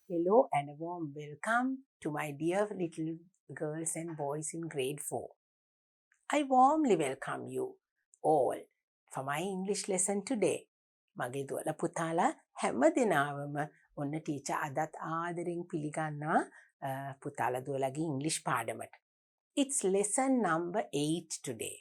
Hello and a warm welcome to my dear little girls and boys in grade 4. I warmly welcome you all for my English lesson today. මගේ දුවල පුතාලා හැම දිනාවම ඔන්න teacher අදත් ආදරෙන් පිළිගන්නවා පුතාලා දුවලගේ ඉංග්‍රීසි පාඩමට. It's lesson number 8 today.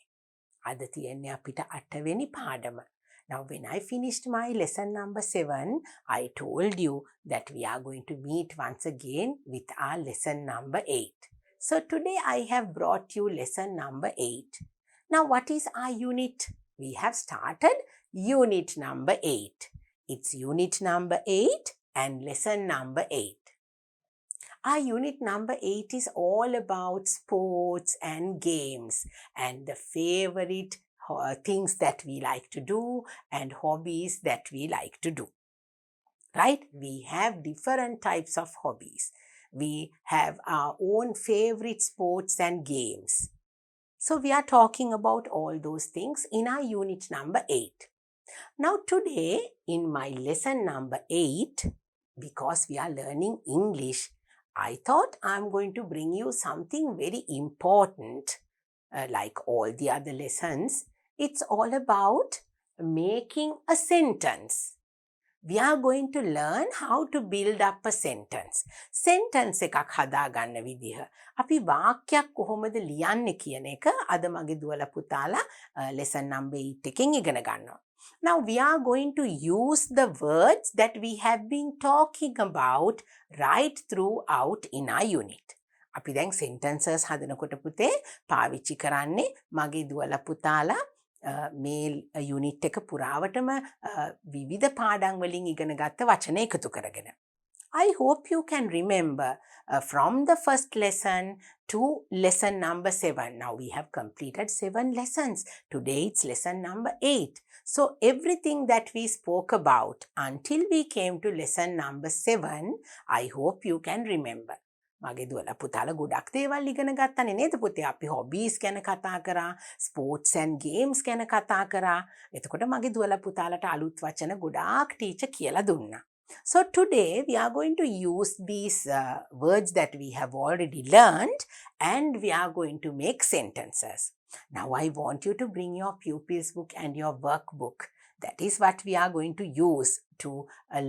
අද තියෙන්නේ අපිට 8 වෙනි පාඩම. Now, when I finished my lesson number 7, I told you that we are going to meet once again with our lesson number 8. So today I have brought you lesson number 8. Now, what is our unit? We have started unit number 8. It's unit number 8 and lesson number 8. Our unit number 8 is all about sports and games and the favorite things that we like to do and hobbies that we like to do. Right? We have different types of hobbies. We have our own favorite sports and games. So we are talking about all those things in our unit number 8. Now today in my lesson number 8, because we are learning English, I thought I'm going to bring you something very important. Like all the other lessons, it's all about making a sentence. We are going to learn how to build up a sentence. Sentence එකක් හදාගන්න විදිහ. අපි වාක්‍යයක් කොහොමද ලියන්නේ කියන එක අද මගේ දුවලා පුතාලා lesson number 8 එකෙන් ඉගෙන ගන්නවා. Now we are going to use the words that we have been talking about right throughout in our unit. අපි දැන් sentences හදනකොට පුතේ පාවිච්චි කරන්නේ මගේ දුවලා පුතාලා මේ යුනිට් එක පුරාවටම විවිධ පාඩම් වලින් ඉගෙන ගත්ත වචන එකතු කරගෙන. I hope you can remember from the first lesson to lesson number 7. Now we have completed 7 lessons. Today it's lesson number 8. So everything that we spoke about until we came to lesson number 7, I hope you can remember. මගේ දුවලා පුතාලා ගොඩක් දේවල් ඉගෙන ගත්තනේ නේද පුතේ? අපි hobbies ගැන කතා කරා, sports and games ගැන කතා කරා. එතකොට මගේ දුවලා පුතාලට අලුත් වචන ගොඩාක් ටීචර් කියලා දුන්නා. So today we are going to use these words that we have already learned and we are going to make sentences. Now I want you to bring your pupils book and your workbook. That is what we are going to use to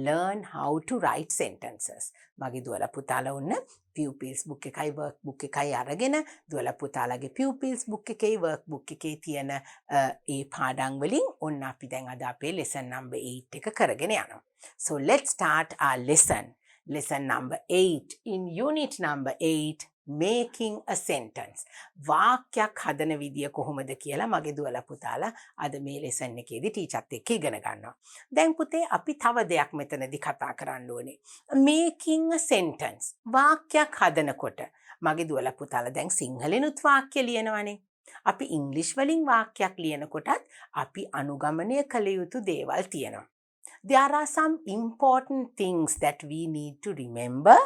learn how to write sentences. මගේ දුවලා පුතාලා ඔන්න pupils book එකයි workbook එකයි අරගෙන දුවලා පුතාලාගේ pupils book එකේ workbook එකේ තියෙන ඒ පාඩම් වලින් ඔන්න අපි දැන් අද අපේ lesson number 8 එක කරගෙන යනවා. So let's start our lesson. Lesson number 8 in unit number 8. Making a sentence. වාක්‍යයක් හදන විදිය කොහොමද කියලා මගේ දුවලා පුතාලා අද මේ lesson එකේදී ටීචර්ත් එක්ක ඉගෙන ගන්නවා. දැන් පුතේ අපි තව දෙයක් මෙතනදී කතා කරන්න ඕනේ. Making a sentence. වාක්‍යයක් හදනකොට මගේ දුවලා පුතාලා දැන් සිංහලෙනුත් වාක්‍ය ලියනවනේ. අපි ඉංග්‍රීසි වලින් වාක්‍යයක් ලියනකොටත් අපි අනුගමනය කළ යුතු දේවල් තියෙනවා. There are some important things that we need to remember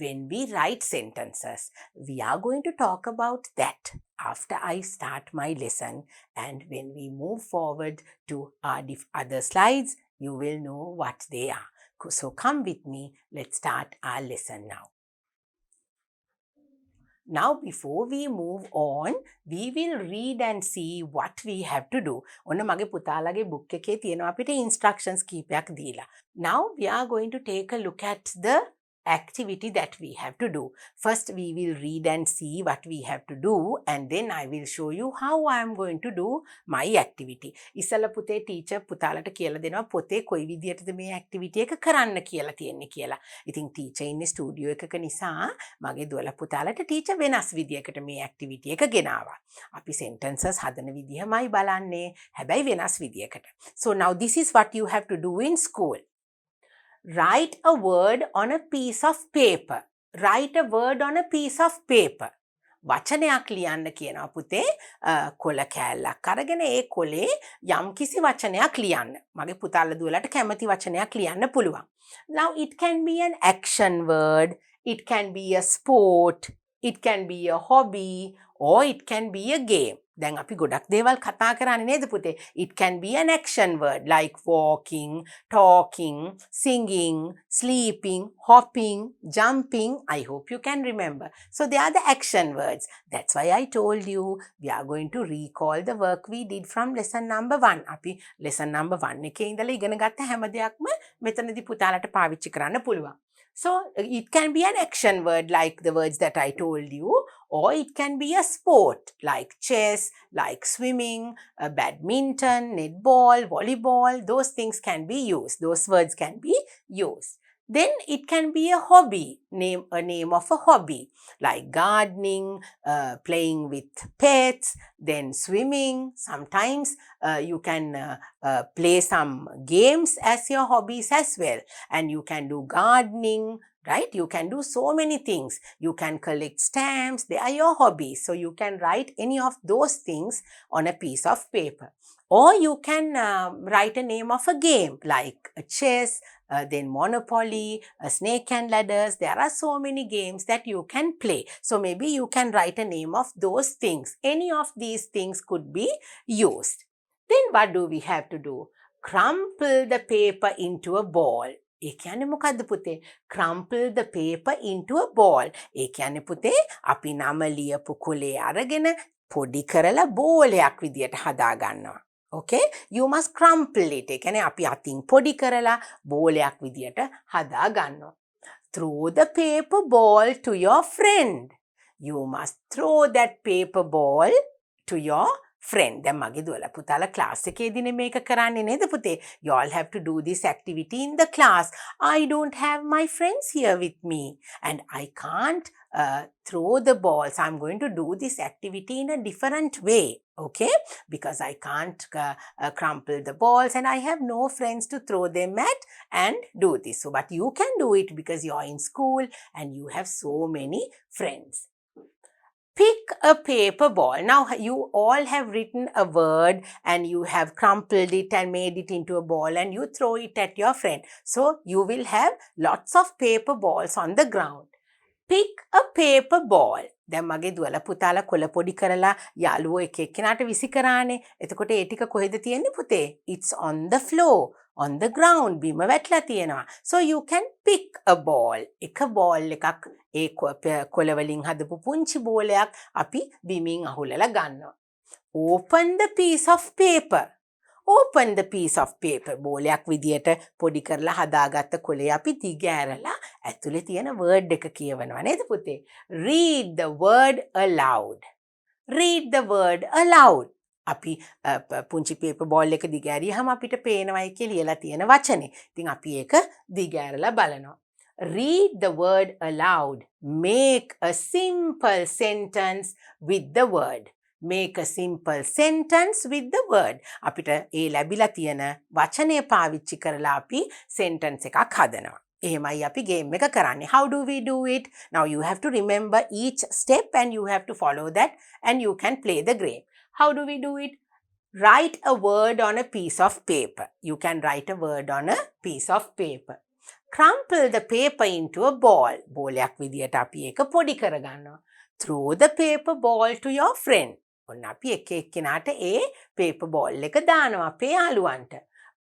when we write sentences. We are going to talk about that after I start my lesson, and when we move forward to our other slides, you will know what they are. So come with me, let's start our lesson now. Now, before we move on, we will read and see what we have to do. ඔන්න මගේ පුතාලගේ book එකේ තියෙනවා අපිට instructions කීපයක් දීලා. Now, we are going to take a look at the activity that we have to do. First, we will read and see what we have to do, and then I will show you how I am going to do my activity. ඉස්සෙල්ලා පුතේ teacher පුතාලට කියලා දෙනවා පොතේ කොයි විදියටද මේ activity එක කරන්න කියලා තියෙන්නේ කියලා. ඉතින් teacher ඉන්නේ studio එකක නිසා මගේ දුවලා පුතාලට teacher වෙනස් විදියකට මේ activity එක ගෙනාවා. අපි sentences හදන විදියමයි බලන්නේ. හැබැයි වෙනස් විදියකට. So now this is what you have to do in school. Write a word on a piece of paper. Write a word on a piece of paper. වචනයක් ලියන්න කියනවා පුතේ කොළ කෑල්ලක් අරගෙන ඒ කොලේ යම්කිසි වචනයක් ලියන්න. මගේ පුතාලා දුවලට කැමති වචනයක් ලියන්න පුළුවන්. Now it can be an action word, it can be a sport, it can be a hobby, or it can be a game. දැන් අපි ගොඩක් දේවල් කතා කරන්නේ නේද පුතේ? It can be an action word like walking, talking, singing, sleeping, hopping, jumping. I hope you can remember. So they are the action words. That's why I told you we are going to recall the work we did from lesson number 1. අපි lesson number 1 එකේ ඉඳලා ඉගෙන ගත්ත හැම දෙයක්ම මෙතනදී පුතාලට පාවිච්චි කරන්න පුළුවන්. So it can be an action word like the words that I told you, or it can be a sport like chess, like swimming, badminton, netball, volleyball. Those things can be used. Those words can be used. Then it can be a hobby, a name of a hobby like gardening, playing with pets, then swimming. Sometimes you can play some games as your hobbies as well. And you can do gardening, right? You can do so many things. You can collect stamps. They are your hobbies. So you can write any of those things on a piece of paper. Or you can write a name of a game like a chess, then Monopoly, Snake and Ladders. There are so many games that you can play. So maybe you can write a name of those things. Any of these things could be used. Then what do we have to do? Crumple the paper into a ball. ඒ කියන්නේ මොකද්ද පුතේ? Crumple the paper into a ball. ඒ කියන්නේ පුතේ අපි නම ලියපු කොලේ අරගෙන පොඩි කරලා බෝලයක් විදියට හදා ගන්නවා. Okay? You must crumple it. ඒ කියන්නේ අපි අතින් පොඩි කරලා බෝලයක් විදියට හදා ගන්නවා. Throw the paper ball to your friend. You must throw that paper ball to your friend. දැන් මගේ දුවලා පුතාලා ක්ලාස් එකේදීනේ මේක කරන්නේ නේද පුතේ? You all have to do this activity in the class. I don't have my friends here with me and I can't throw the balls. I'm going to do this activity in a different way. Okay? Because I can't crumple the balls and I have no friends to throw them at and do this. So, but you can do it because you're in school and you have so many friends. Pick a paper ball. Now you all have written a word and you have crumpled it and made it into a ball and you throw it at your friend. So you will have lots of paper balls on the ground. Pick a paper ball. දැන් මගේ දුවලා පුතාලා කොළ පොඩි කරලා යාළුවෝ එක එක්කෙනාට විසි කරානේ. එතකොට ඒ ටික කොහෙද තියෙන්නේ පුතේ? It's on the floor, on the ground. බිම වැටලා තියෙනවා. So you can pick a ball. එක බෝල් එකක් ඒ කොළ වලින් හදපු පුංචි බෝලයක් අපි බිමින් අහුලලා ගන්නවා. Open the piece of paper. Open the piece of paper. බෝලයක් විදියට පොඩි කරලා හදාගත්ත කොළේ අපි දිග ඇරලා ඇතුලේ තියෙන word එක කියවනවා නේද පුතේ? Read the word aloud. Read the word aloud. අපි පුංචි paper ball එක දිග ඇරියහම අපිට පේනවා ඒකේ ලියලා තියෙන වචනේ. ඉතින් අපි ඒක දිග ඇරලා බලනවා. Read the word aloud. Make a simple sentence with the word. Make a simple sentence with the word. අපිට ඒ ලැබිලා තියෙන වචනය පාවිච්චි කරලා අපි sentence එකක් හදනවා. එහෙමයි අපි game එක කරන්නේ. How do we do it? Now you have to remember each step and you have to follow that and you can play the game. How do we do it? Write a word on a piece of paper. You can write a word on a piece of paper. Crumple the paper into a ball. බෝලයක් විදියට අපි ඒක පොඩි කරගන්නවා. Throw the paper ball to your friend. ඔන්න අපි එක එක්කෙනාට ඒ paper ball එක දානවා අපේ යාළුවන්ට.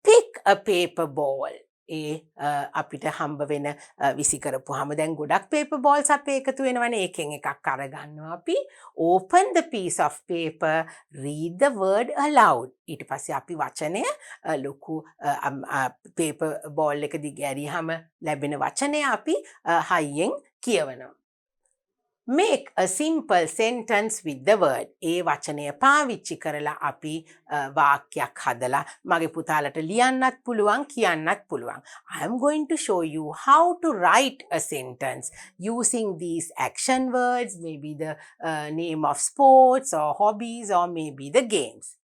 Pick a paper ball. ඒ අපිට හම්බ වෙන විසි කරපුවාම දැන් ගොඩක් paper balls අපේ එකතු වෙනවනේ. ඒකෙන් එකක් අරගන්නවා අපි. Open the piece of paper. Read the word aloud. ඊට පස්සේ අපි වචනය ලොකු paper ball එක දිග ඇරියහම ලැබෙන වචනය අපි හයියෙන් කියවනවා. Make a simple sentence with the word. ඒ වචනය පාවිච්චි කරලා අපි වාක්‍යයක් හදලා මගේ පුතාලට ලියන්නත් පුළුවන් කියන්නත් පුළුවන්. I am going to show you how to write a sentence using these action words, maybe the name of sports or hobbies or maybe the games.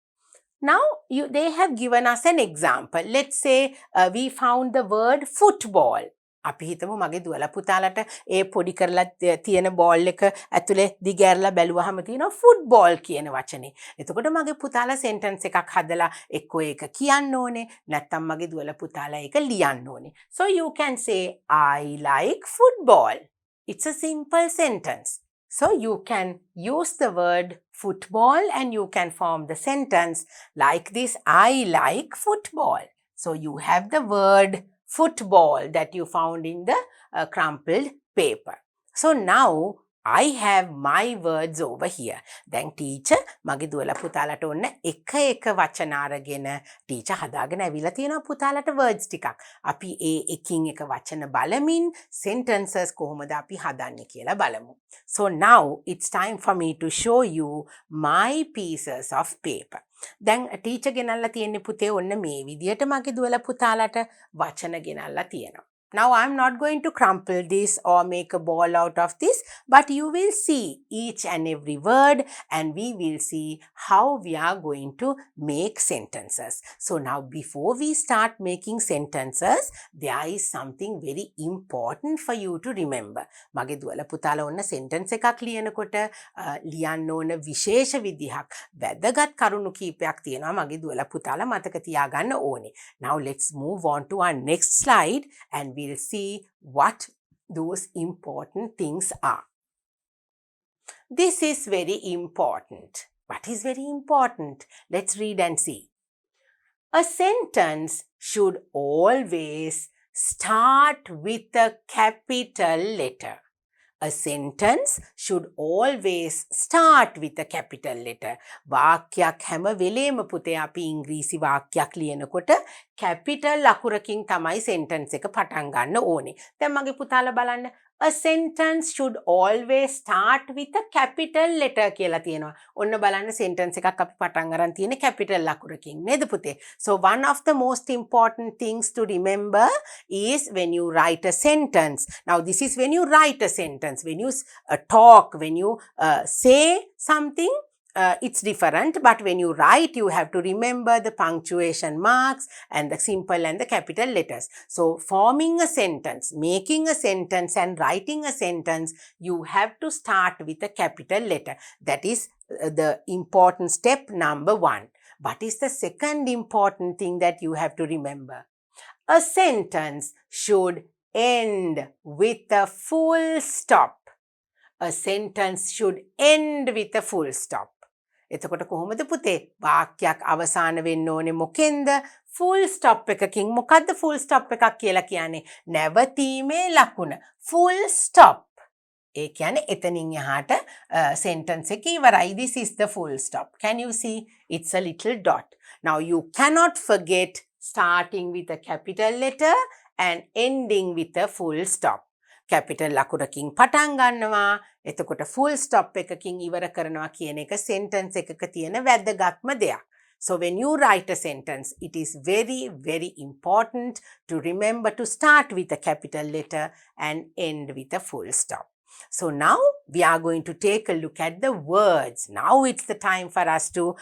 Now they have given us an example. Let's say we found the word football. අපි හිතමු මගේ දුවලා පුතාලට ඒ පොඩි කරලා තියෙන ball එක ඇතුලේ දිගෑරලා බැලුවහම තියෙනවා ෆුට්බෝල් කියන වචනේ. එතකොට මගේ පුතාලා සෙන්ටන්ස් එකක් හදලා එක්කෝ ඒක කියන්න ඕනේ නැත්නම් මගේ දුවලා පුතාලා ඒක ලියන්න ඕනේ. So you can say I like football. It's a simple sentence. So you can use the word football and you can form the sentence like this: I like football. So you have the word football that you found in the crumpled paper. So now I have my words over here. Then teacher මගේ දුවලා පුතාලට ඔන්න එක වචන අරගෙන teacher හදාගෙන ඇවිල්ලා තියෙනවා පුතාලට words ටිකක්. අපි ඒ එකින් එක වචන බලමින් sentences කොහොමද අපි හදන්නේ කියලා බලමු. So now it's time for me to show you my pieces of paper. දැන් ටීචර් ගෙනල්ලා තියෙන්නේ පුතේ ඔන්න මේ විදියට මගේ දුවලා පුතාලට වචන ගෙනල්ලා තියෙනවා. Now I'm not going to crumple this or make a ball out of this, but you will see each and every word and we will see how we are going to make sentences. So now before we start making sentences, there is something very important for you to remember. මගේ දුවලා පුතාලා ඔන්න sentence එකක් ලියනකොට ලියන්න ඕන විශේෂ විදිහක් වැදගත් කරුණු කීපයක් තියෙනවා මගේ දුවලා පුතාලා මතක තියාගන්න ඕනේ. Now let's move on to our next slide and we'll see what those important things are. This is very important. What is very important? Let's read and see. A sentence should always start with a capital letter. A sentence should always start with a capital letter. වාක්‍යයක් හැම වෙලේම පුතේ අපි ඉංග්‍රීසි වාක්‍යයක් ලියනකොට capital ලකුරකින් තමයි sentence එක පටන් ගන්න ඕනේ. දැන් මගේ පුතාලා බලන්න a sentence should always start with a capital letter කියලා තියෙනවා. ඔන්න බලන්න sentence එකක් අපි පටන් අරන් තියෙන්නේ capital ලකුරකින් නේද පුතේ? So one of the most important things to remember is when you write a sentence. Now this is when you write a sentence. When you talk, when you say something, it's different, but when you write, you have to remember the punctuation marks and the simple and the capital letters. So forming a sentence, making a sentence and writing a sentence, you have to start with a capital letter. That is the important step number 1. What is the second important thing that you have to remember? A sentence should end with a full stop. A sentence should end with a full stop. එතකොට කොහොමද පුතේ වාක්‍යයක් අවසාන වෙන්න ඕනේ මොකෙන්ද full stop එකකින් මොකද්ද full stop එකක් කියලා කියන්නේ නැවතීමේ ලකුණ full stop ඒ කියන්නේ එතනින් එහාට sentence එක ඉවරයි. This is the full stop. Can you see? It's a little dot. Now you cannot forget starting with a capital letter and ending with a full stop. Capital ලකුරකින් පටන් ගන්නවා එතකොට full stop එකකින් ඉවර කරනවා කියන එක sentence එකක තියෙන වැදගත්ම දෙයක්. So when you write a sentence, it is very, very important to remember to start with a capital letter and end with a full stop. So now we are going to take a look at the words. Now it's the time for us to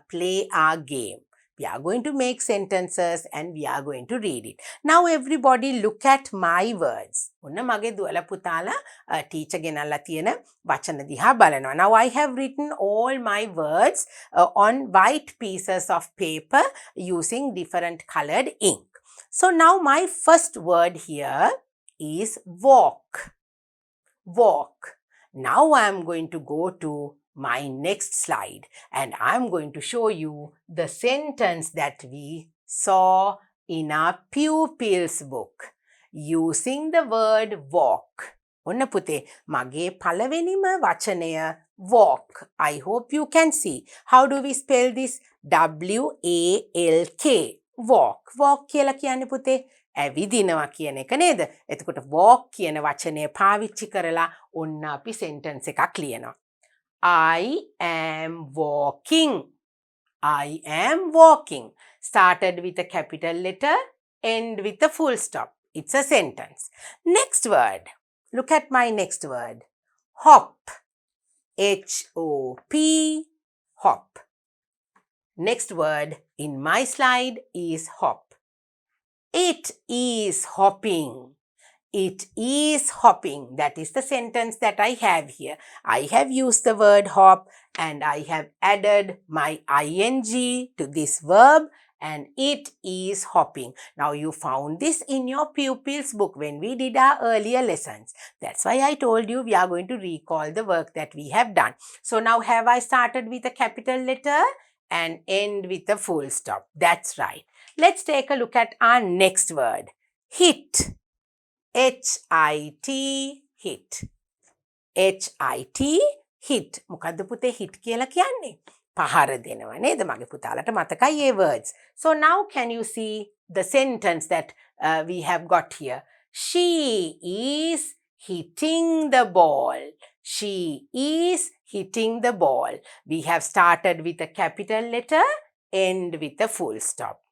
play our game. We are going to make sentences and we are going to read it. Now everybody look at my words. ඔන්න මගේ දුවලා පුතාලා teacher ගෙනල්ලා තියෙන වචන දිහා බලනවා. Now I have written all my words on white pieces of paper using different colored ink. So now my first word here is walk. Walk. Now I am going to go to my next slide and I'm going to show you the sentence that we saw in our pupils book using the word walk. ඔන්න පුතේ මගේ පළවෙනිම වචනය walk. I hope you can see. How do we spell this? W-A-L-K. Walk. Walk කියලා කියන්නේ පුතේ ඇවිදිනවා කියන එක නේද? එතකොට walk කියන වචනය පාවිච්චි කරලා ඔන්න අපි sentence එකක් ලියනවා. I am walking. I am walking. Started with a capital letter, end with a full stop. It's a sentence. Next word. Look at my next word. Hop. H-O-P. Hop. Next word in my slide is hop. It is hopping. It is hopping. That is the sentence that I have here. I have used the word hop and I have added my ing to this verb and it is hopping. Now you found this in your pupils book when we did our earlier lessons. That's why I told you we are going to recall the work that we have done. So now have I started with a capital letter and end with a full stop? That's right. Let's take a look at our next word. Hit. H-I-T, hit. H-I-T, hit. මොකද්ද පුතේ hit කියලා කියන්නේ? පහර දෙනවා නේද? මගේ පුතාලට මතකයි ඒ words. So now can you see the sentence that we have got here? She is hitting the ball. She is hitting the ball. We have started with a capital letter, end with a full stop.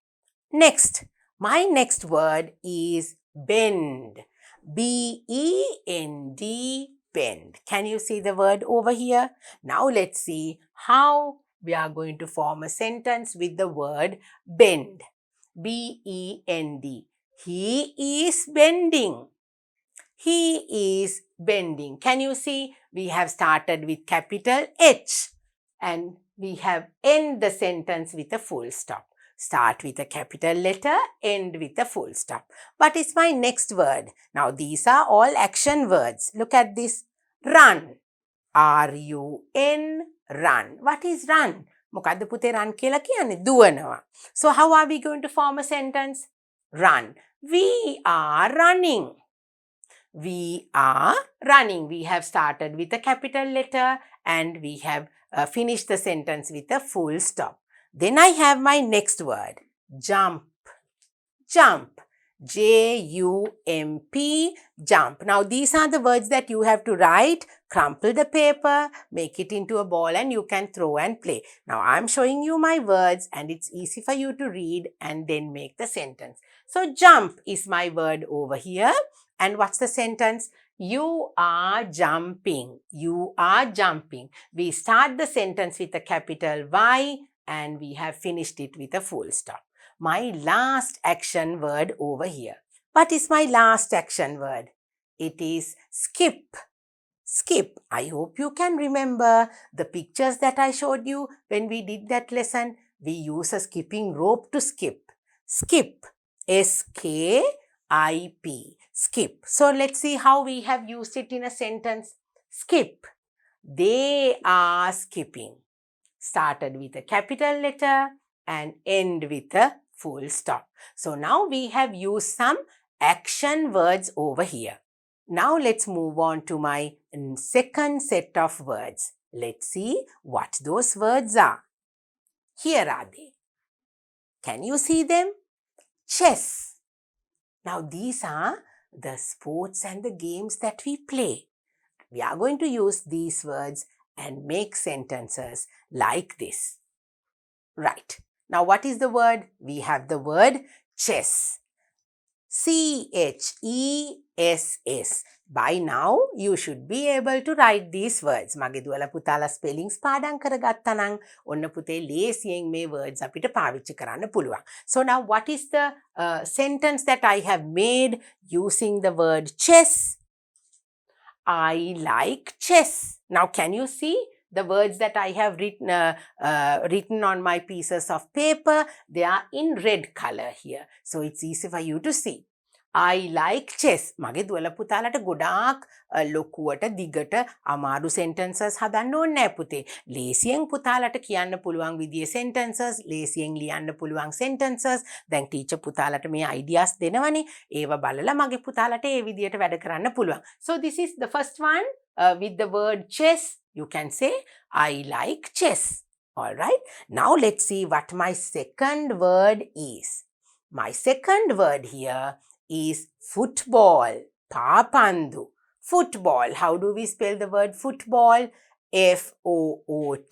Next, my next word is bend. B-E-N-D, bend. Can you see the word over here? Now let's see how we are going to form a sentence with the word bend. B-E-N-D. He is bending. He is bending. Can you see? We have started with capital H and we have end the sentence with a full stop. Start with a capital letter, end with a full stop. What is my next word? Now these are all action words. Look at this. Run. R-U-N, run. What is run? මොකද්ද පුතේ run කියලා කියන්නේ? දුවනවා. So how are we going to form a sentence? Run. We are running. We are running. We have started with a capital letter and we have finished the sentence with a full stop. Then I have my next word. Jump. Jump. J-U-M-P, jump. Now these are the words that you have to write. Crumple the paper, make it into a ball and you can throw and play. Now I'm showing you my words and it's easy for you to read and then make the sentence. So jump is my word over here. And what's the sentence? You are jumping. You are jumping. We start the sentence with a capital Y and we have finished it with a full stop. My last action word over here. What is my last action word? It is skip. Skip. I hope you can remember the pictures that I showed you when we did that lesson. We use a skipping rope to skip. Skip. S-K-I-P. Skip. So let's see how we have used it in a sentence. Skip. They are skipping. Started with a capital letter and end with a full stop. So now we have used some action words over here. Now let's move on to my second set of words. Let's see what those words are. Here are they. Can you see them? Chess. Now these are the sports and the games that we play. We are going to use these words and make sentences like this. Right. Now what is the word? We have the word chess. C-H-E-S-S. By now, you should be able to write these words. මගේ දුවලා පුතාලා spellings පාඩම් කරගත්තා නම් ඔන්න පුතේ ලේසියෙන් මේ words අපිට පාවිච්චි කරන්න පුළුවන්. So now what is the sentence that I have made using the word chess? I like chess. Now can you see the words that I have written on my pieces of paper? They are in red color here. So it's easy for you to see. I like chess. මගේ දුවලා පුතාලට ගොඩාක් ලොකුවට දිගට අමාරු sentences හදන්න ඕනේ නෑ පුතේ. ලේසියෙන් පුතාලට කියන්න පුළුවන් විදිහේ sentences, ලේසියෙන් ලියන්න පුළුවන් sentences. දැන් teacher පුතාලට මේ ideas දෙනවනේ. ඒව බලලා මගේ පුතාලට ඒ විදිහට වැඩ කරන්න පුළුවන්. So this is the first one with the word chess. You can say I like chess. All right. Now let's see what my second word is. My second word here is football. Papandu. Football. How do we spell the word football? F-O-O-T-B-A-L-L.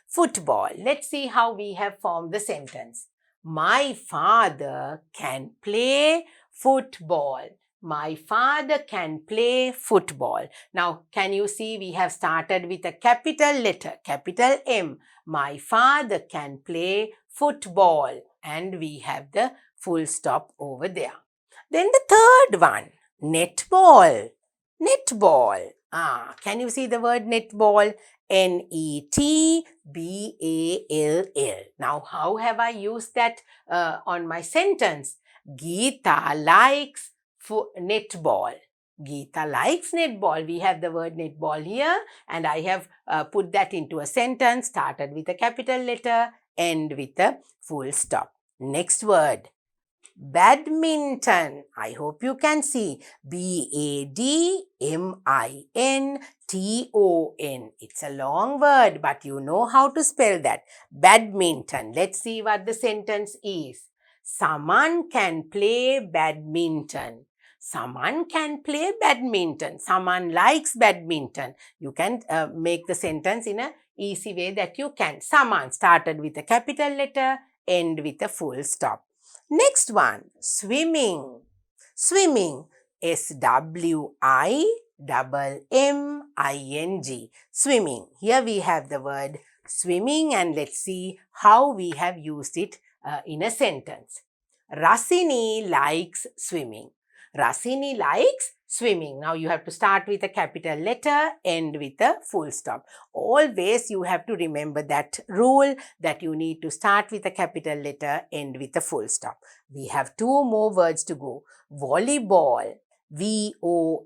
Football. Let's see how we have formed the sentence. My father can play football. My father can play football. Now, can you see we have started with a capital letter, capital M. My father can play football. And we have the full stop over there. Then the third one, netball. Netball. Can you see the word netball? Netball. Now, how have I used that on my sentence? Geeta likes netball. Geeta likes netball. We have the word netball here, and I have put that into a sentence, started with a capital letter, end with a full stop. Next word. Badminton. I hope you can see. Badminton. It's a long word, but you know how to spell that. Badminton. Let's see what the sentence is. Someone can play badminton. Someone can play badminton. Someone likes badminton. You can make the sentence in an easy way that you can. Someone started with a capital letter, end with a full stop. Next one, swimming. Swimming. SWIMMING. Swimming. Here we have the word swimming, and let's see how we have used it in a sentence. Rasini likes swimming. Rasini likes swimming. Now you have to start with a capital letter, end with a full stop. Always you have to remember that rule that you need to start with a capital letter, end with a full stop. We have two more words to go. Volleyball. VOLLEYBALL.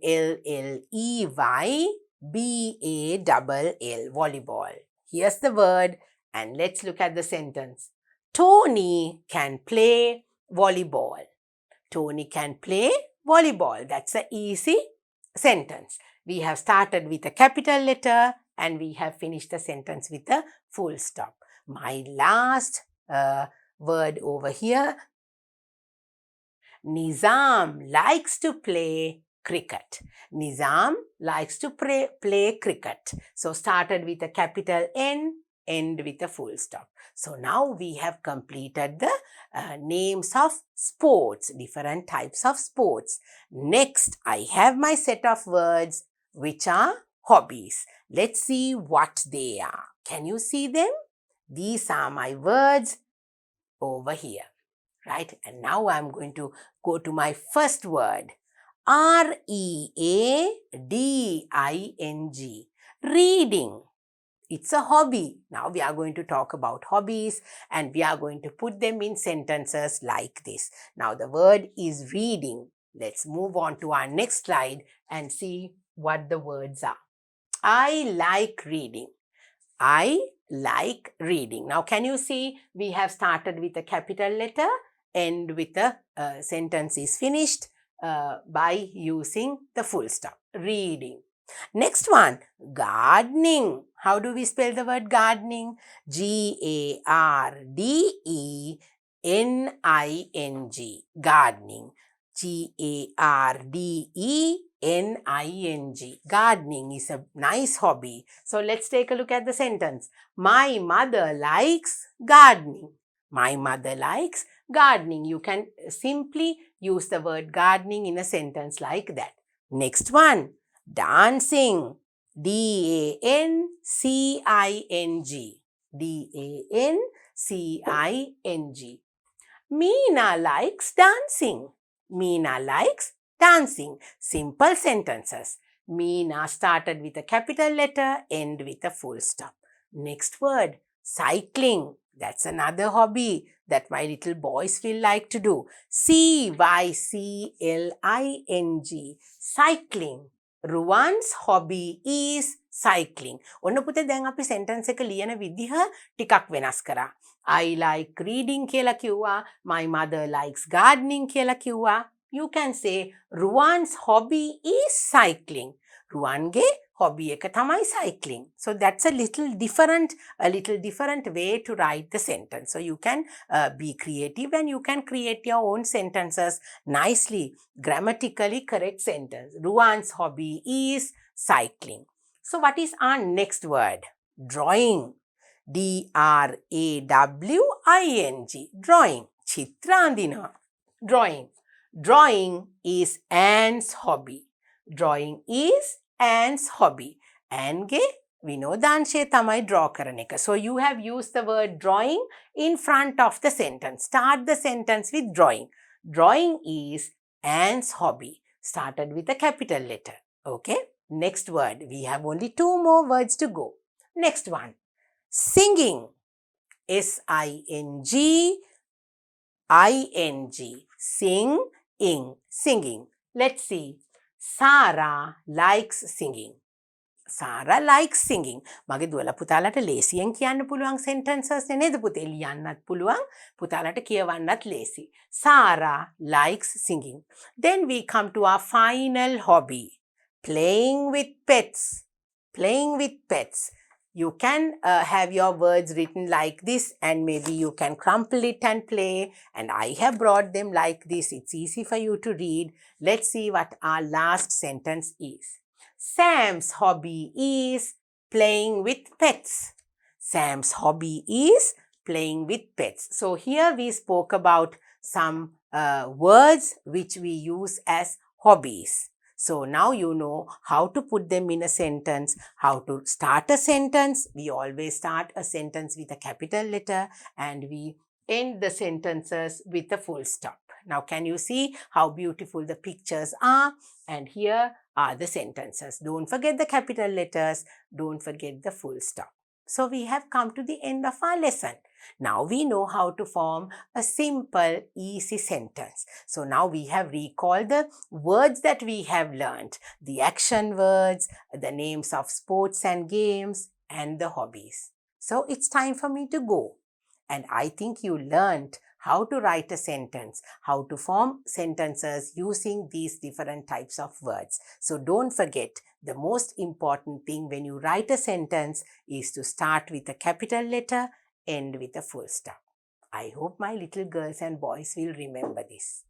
Volleyball. Here's the word, and let's look at the sentence. Tony can play volleyball. Tony can play volleyball. That's an easy sentence. We have started with a capital letter and we have finished the sentence with a full stop. My last word over here. Nizam likes to play cricket. Nizam likes to play cricket. So started with a capital N, end with a full stop. So now we have completed the names of sports, different types of sports. Next, I have my set of words which are hobbies. Let's see what they are. Can you see them? These are my words over here, right? And now I'm going to go to my first word. READING. Reading. It's a hobby. Now we are going to talk about hobbies and we are going to put them in sentences like this. Now the word is reading. Let's move on to our next slide and see what the words are. I like reading. I like reading. Now can you see we have started with a capital letter, end with a sentence is finished by using the full stop. Reading. Next one, gardening. How do we spell the word gardening? GARDENING. Gardening. GARDENING. Gardening is a nice hobby. So let's take a look at the sentence. My mother likes gardening. My mother likes gardening. You can simply use the word gardening in a sentence like that. Next one, dancing. DANCING. DANCING. Meena likes dancing. Meena likes dancing. Simple sentences. Meena started with a capital letter, end with a full stop. Next word, cycling. That's another hobby that my little boys will like to do. CYCLING. Cycling. Ruwan's hobby is cycling. ඔන්න පුතේ දැන් අපි sentence එක ලියන විදිහ ටිකක් වෙනස් කරා. I like reading කියලා කිව්වා. My mother likes gardening කියලා කිව්වා. You can say Ruwan's hobby is cycling. Ruwanගේ hobby එක තමයි cycling. So that's a little different way to write the sentence. So you can be creative and you can create your own sentences nicely, grammatically correct sentence. Ruwan's hobby is cycling. So what is our next word? Drawing. DRAWING. Drawing. Chitrandina. Drawing. Drawing is Anne's hobby. Drawing is Anne's hobby. Anne විනෝදාංශය තමයි draw කරන එක. So you have used the word drawing in front of the sentence. Start the sentence with drawing. Drawing is Anne's hobby. Started with a capital letter. Okay. Next word. We have only 2 more words to go. Next one. Singing. S-I-N-G. I-N-G. Sing-ing. Singing. Let's see. Sarah likes singing. Sarah likes singing. මගේ දුවලා පුතාලට ලේසියෙන් කියන්න පුළුවන් sentences නේද පුතේ? ලියන්නත් පුළුවන්. පුතාලට කියවන්නත් ලේසි. Sarah likes singing. Then we come to our final hobby. Playing with pets. Playing with pets. You can have your words written like this, and maybe you can crumple it and play. And I have brought them like this. It's easy for you to read. Let's see what our last sentence is. Sam's hobby is playing with pets. Sam's hobby is playing with pets. So here we spoke about some words which we use as hobbies. So now you know how to put them in a sentence, how to start a sentence. We always start a sentence with a capital letter and we end the sentences with a full stop. Now can you see how beautiful the pictures are? And here are the sentences. Don't forget the capital letters. Don't forget the full stop. So we have come to the end of our lesson. Now we know how to form a simple, easy sentence. So now we have recalled the words that we have learned, the action words, the names of sports and games, and the hobbies. So it's time for me to go. And I think you learned how to write a sentence, how to form sentences using these different types of words. So don't forget, the most important thing when you write a sentence is to start with a capital letter, end with a full stop. I hope my little girls and boys will remember this.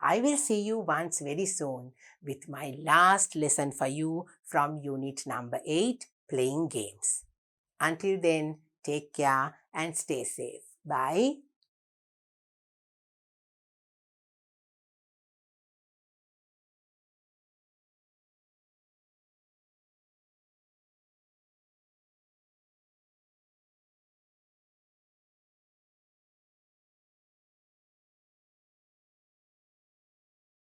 I will see you once very soon with my last lesson for you from unit number 8, playing games. Until then, take care and stay safe. Bye.